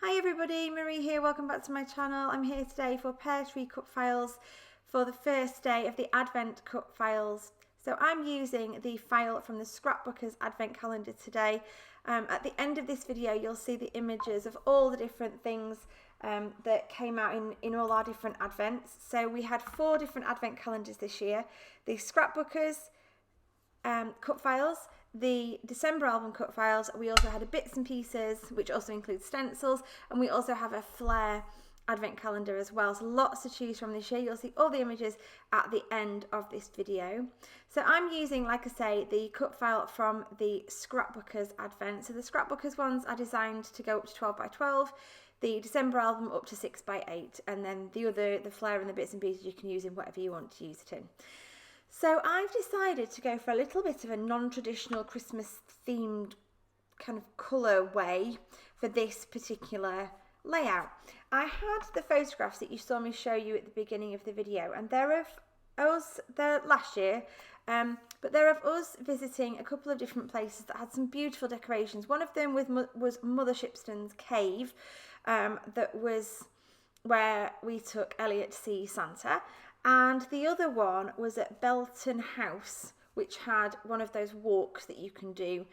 Hi everybody, Marie here, welcome back to my channel. I'm here today for Peartree Cutfiles for the first day of the Advent Cutfiles. So I'm using the file from the Scrapbookers Advent Calendar today. At the end of this video you'll see the images of all the different things that came out in all our different Advents. So we had 4 different Advent calendars this year. The Scrapbookers Cutfiles, the December album Cutfiles. We also had a bits and pieces, which also includes stencils, and we also have a Flair advent calendar as well. So lots to choose from this year. You'll see all the images at the end of this video. So I'm using, like I say, the cut file from the Scrapbookers Advent. So the Scrapbookers ones are designed to go up to 12 by 12. The December album up to 6 by 8, and then the Flair and the bits and pieces you can use in whatever you want to use it in. So I've decided to go for a little bit of a non-traditional Christmas themed kind of colour way for this particular layout. I had the photographs that you saw me show you at the beginning of the video, and they're last year, but they're of us visiting a couple of different places that had some beautiful decorations. One of them was Mother Shipston's cave, that was where we took Elliot to see Santa. And the other one was at Belton House, which had one of those walks that you can do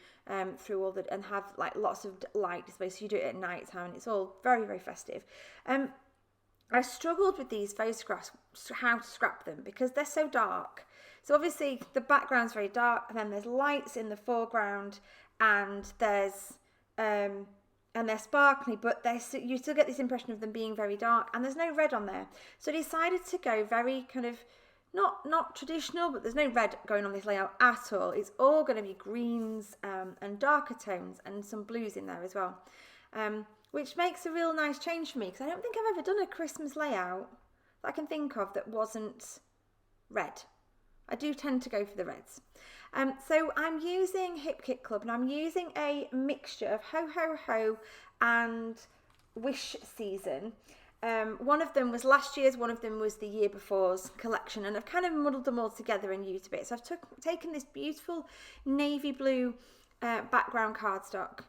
through all and have like lots of light displays. So you do it at night time, and it's all very, very festive. I struggled with these photographs, how to scrap them, because they're so dark. So obviously the background's very dark, and then there's lights in the foreground, and there's and they're sparkly, but you still get this impression of them being very dark, and there's no red on there. So I decided to go very kind of, not traditional, but there's no red going on this layout at all. It's all going to be greens and darker tones, and some blues in there as well, which makes a real nice change for me, because I don't think I've ever done a Christmas layout that I can think of that wasn't red. I do tend to go for the reds. So I'm using Hip Kit Club, and I'm using a mixture of Ho Ho Ho and Wish Season. One of them was last year's, one of them was the year before's collection, and I've kind of muddled them all together and used a bit. So I've taken this beautiful navy blue background cardstock.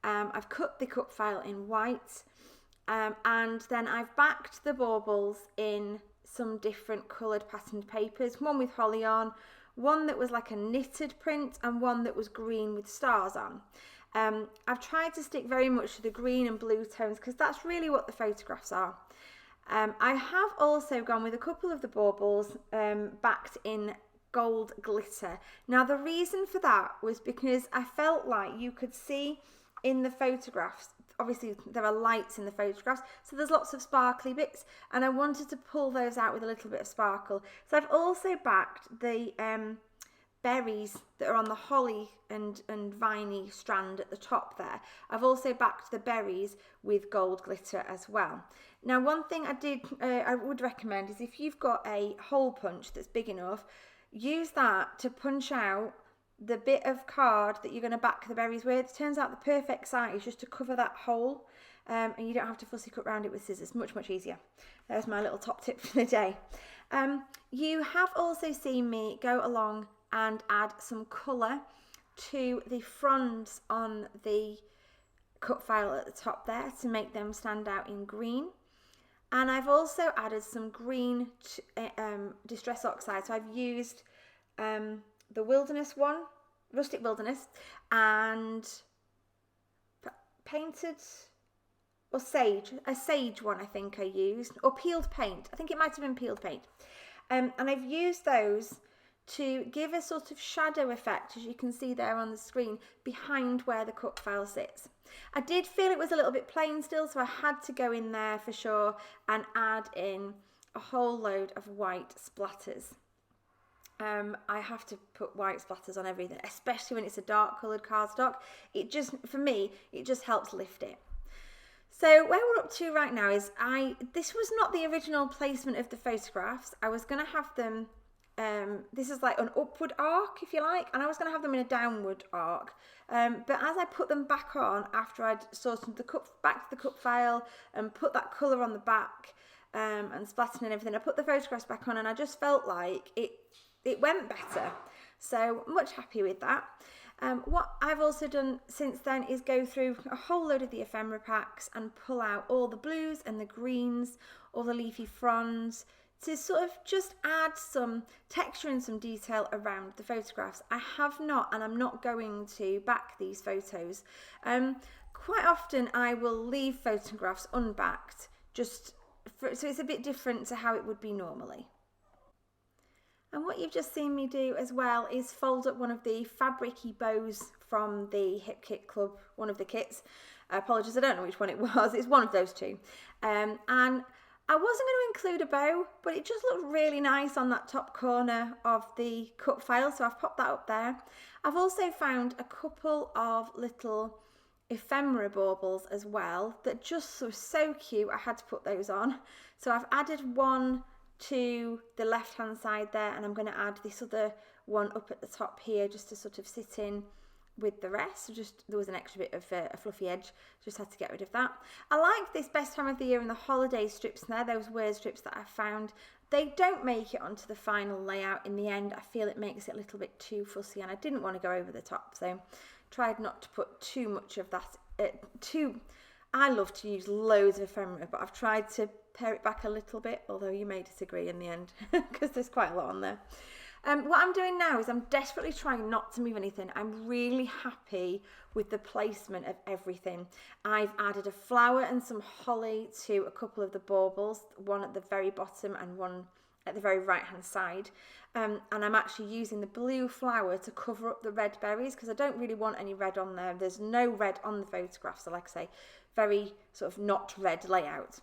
I've cut the cut file in white, and then I've backed the baubles in some different coloured patterned papers, one with holly on, one that was like a knitted print, and one that was green with stars on. I've tried to stick very much to the green and blue tones, because that's really what the photographs are. I have also gone with a couple of the baubles backed in gold glitter. Now the reason for that was because I felt like you could see in the photographs, obviously there are lights in the photographs, so there's lots of sparkly bits, and I wanted to pull those out with a little bit of sparkle. So I've also backed the berries that are on the holly and viney strand at the top there. I've also backed the berries with gold glitter as well. Now one thing I would recommend is, if you've got a hole punch that's big enough, use that to punch out the bit of card that you're going to back the berries with. It turns out the perfect size just to cover that hole, and you don't have to fussy cut around it with scissors. Much easier. There's my little top tip for the day. You have also seen me go along and add some colour to the fronds on the cut file at the top there to make them stand out in green. And I've also added some green Distress Oxide. So I've used the Wilderness one, Rustic Wilderness, and painted, or a sage one I think I used, or peeled paint. I think it might have been peeled paint. And I've used those to give a sort of shadow effect, as you can see there on the screen, behind where the cut file sits. I did feel it was a little bit plain still, so I had to go in there for sure and add in a whole load of white splatters. I have to put white splatters on everything, especially when it's a dark coloured cardstock. For me, it just helps lift it. So where we're up to right now is, this was not the original placement of the photographs. I was going to have them, this is like an upward arc, if you like, and I was going to have them in a downward arc. But as I put them back on, after I'd sorted back to the cut file and put that colour on the back and splattered and everything, I put the photographs back on, and I just felt like it went better. So much happy with that. What I've also done since then is go through a whole load of the ephemera packs and pull out all the blues and the greens, all the leafy fronds, to sort of just add some texture and some detail around the photographs. I have not, and I'm not going to, back these photos. Quite often I will leave photographs unbacked, so it's a bit different to how it would be normally. And what you've just seen me do as well is fold up one of the fabric-y bows from the Hip Kit Club, one of the kits. Apologies, I don't know which one it was. It's one of those two. And I wasn't going to include a bow, but it just looked really nice on that top corner of the cut file, so I've popped that up there. I've also found a couple of little ephemera baubles as well that just were so cute. I had to put those on. So I've added one to the left hand side there, and I'm going to add this other one up at the top here just to sort of sit in with the rest. So just there was an extra bit of a fluffy edge, just had to get rid of that. I like this best time of the year and the holiday strips there, those word strips that I found. They don't make it onto the final layout in the end. I feel it makes it a little bit too fussy, and I didn't want to go over the top, so tried not to put too much of that. I love to use loads of ephemera, but I've tried to pare it back a little bit, although you may disagree in the end because there's quite a lot on there. What I'm doing now is I'm desperately trying not to move anything. I'm really happy with the placement of everything. I've added a flower and some holly to a couple of the baubles, one at the very bottom and one at the very right hand side. And I'm actually using the blue flower to cover up the red berries because I don't really want any red on there. There's no red on the photograph, so like I say, very sort of not red layout.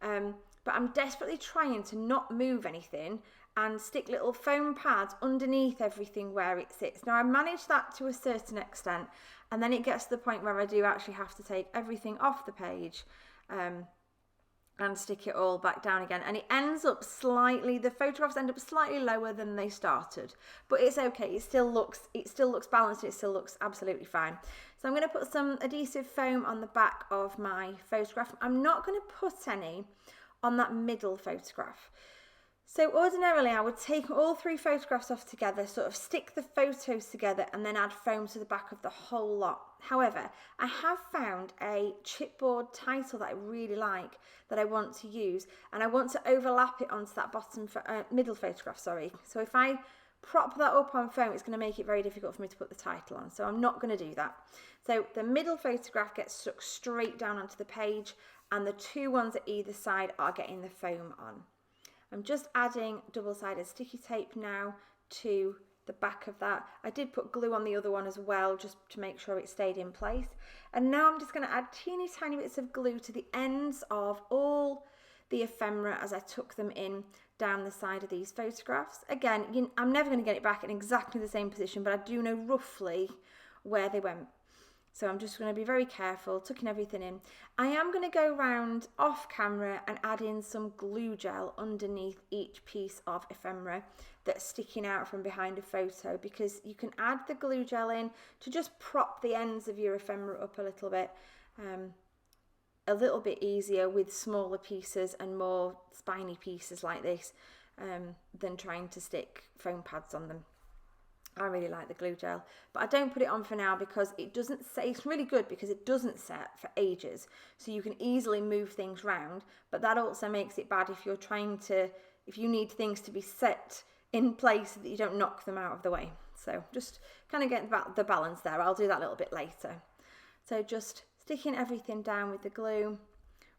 But I'm desperately trying to not move anything and stick little foam pads underneath everything where it sits. Now I managed that to a certain extent, and then it gets to the point where I do actually have to take everything off the page and stick it all back down again, and it ends up slightly, the photographs end up slightly lower than they started, but it's okay. It still looks balanced, it still looks absolutely fine. So I'm going to put some adhesive foam on the back of my photograph. I'm not going to put any on that middle photograph. So ordinarily I would take all three photographs off together, sort of stick the photos together and then add foam to the back of the whole lot. However, I have found a chipboard title that I really like that I want to use, and I want to overlap it onto that middle photograph, sorry. So if I prop that up on foam, it's going to make it very difficult for me to put the title on, so I'm not going to do that. So the middle photograph gets stuck straight down onto the page, and the two ones at either side are getting the foam on. I'm just adding double-sided sticky tape now to the back of that. I did put glue on the other one as well, just to make sure it stayed in place. And now I'm just going to add teeny tiny bits of glue to the ends of all the ephemera as I tuck them in down the side of these photographs. Again, I'm never going to get it back in exactly the same position, but I do know roughly where they went. So I'm just going to be very careful, tucking everything in. I am going to go round off camera and add in some glue gel underneath each piece of ephemera that's sticking out from behind a photo, because you can add the glue gel in to just prop the ends of your ephemera up a little bit easier with smaller pieces and more spiny pieces like this than trying to stick foam pads on them. I really like the glue gel, but I don't put it on for now because it doesn't set. It's really good because it doesn't set for ages, so you can easily move things round, but that also makes it bad if you need things to be set in place so that you don't knock them out of the way. So just kind of get the balance there. I'll do that a little bit later. So just sticking everything down with the glue.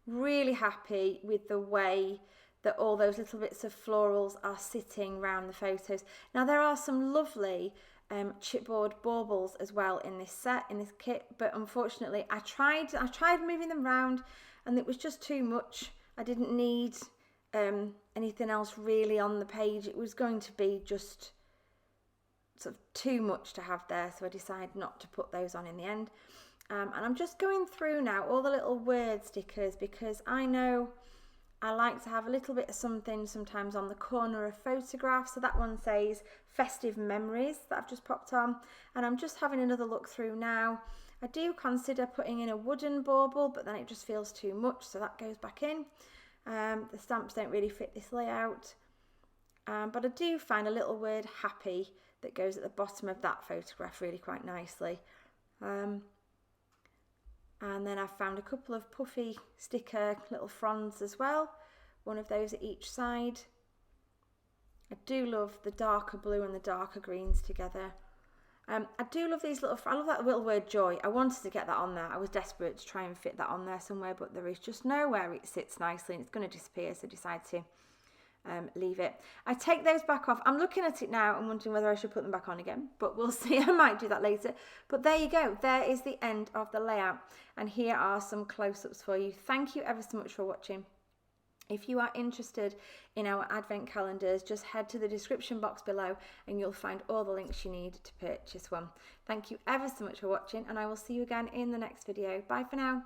Really happy with the way that all those little bits of florals are sitting around the photos. Now there are some lovely chipboard baubles as well in this kit, but unfortunately I tried moving them around and it was just too much. I didn't need anything else really on the page. It was going to be just sort of too much to have there, so I decided not to put those on in the end. And I'm just going through now all the little word stickers, because I know I like to have a little bit of something sometimes on the corner of photographs. So that one says festive memories that I've just popped on, and I'm just having another look through now. I do consider putting in a wooden bauble, but then it just feels too much, so that goes back in. The stamps don't really fit this layout. but I do find a little word happy that goes at the bottom of that photograph really quite nicely. And then I've found a couple of puffy sticker little fronds as well, one of those at each side. I do love the darker blue and the darker greens together. I do love these little, I love that little word joy. I wanted to get that on there. I was desperate to try and fit that on there somewhere, but there is just nowhere it sits nicely and it's going to disappear, so I decided to leave it. I take those back off. I'm looking at it now and wondering whether I should put them back on again, but we'll see. I might do that later. But there you go. There is the end of the layout, and here are some close-ups for you. Thank you ever so much for watching. If you are interested in our advent calendars, just head to the description box below and you'll find all the links you need to purchase one. Thank you ever so much for watching, and I will see you again in the next video. Bye for now.